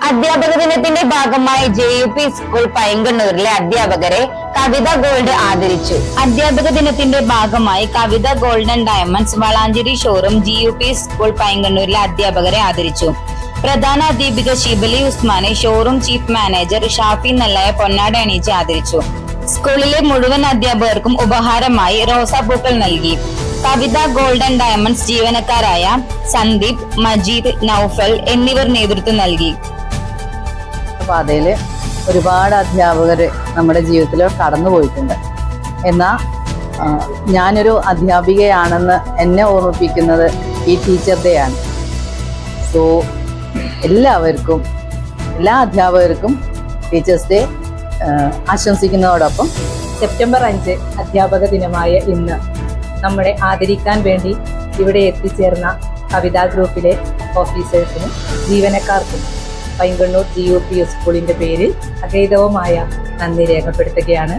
അധ്യാപക ദിനത്തിന്റെ ഭാഗമായി JUP സ്കൂൾ പൈങ്കണ്ണൂരിലെ അധ്യാപകരെ കവിത ഗോൾഡ് ആദരിച്ചു. അധ്യാപക ദിനത്തിന്റെ ഭാഗമായി Kavitha golden diamonds Valanchery showroom JUP school പൈങ്കണ്ണൂരിലെ അധ്യാപകരെ ആദരിച്ചു. പ്രധാന അധ്യാപിക ഷിബലി ഉസ്മാനെ showroom chief manager Shafi Nellaya പൊന്നാട അണിയിച്ച് ആദരിച്ചു. സ്കൂളിലെ മുഴുവൻ അധ്യാപകർക്കും ഉപഹാരമായി റോസാപ്പൂക്കൾ നൽകി. കവിത ഗോൾഡൻ ഡയമണ്ട്സ് ജീവനക്കാരായ സന്ദീപ്, മജീദ്, നൌഫൽ എന്നിവർ നേതൃത്വം നൽകി. പാതയിൽ ഒരുപാട് അധ്യാപകർ നമ്മുടെ ജീവിതത്തിൽ കടന്നു പോയിട്ടുണ്ട്. എന്നാൽ ഞാനൊരു അധ്യാപികയാണെന്ന് എന്നെ ഓർമ്മിപ്പിക്കുന്നത് ഈ ടീച്ചർ ഡേ ആണ്. സോ എല്ലാവർക്കും, എല്ലാ അധ്യാപകർക്കും ടീച്ചേഴ്സ് ഡേ ആശംസിക്കുന്നതോടൊപ്പം സെപ്റ്റംബർ 5 അധ്യാപക ദിനമായ ഇന്ന് നമ്മളെ ആദരിക്കാൻ വേണ്ടി ഇവിടെ എത്തിച്ചേർന്ന കവിതാ ഗ്രൂപ്പിലെ ഓഫീസേഴ്സിനും ജീവനക്കാർക്കും പൈങ്കണ്ണൂർ JUP സ്കൂളിന്റെ പേരിൽ അഗൈതവുമായ നന്ദി രേഖപ്പെടുത്തുകയാണ്.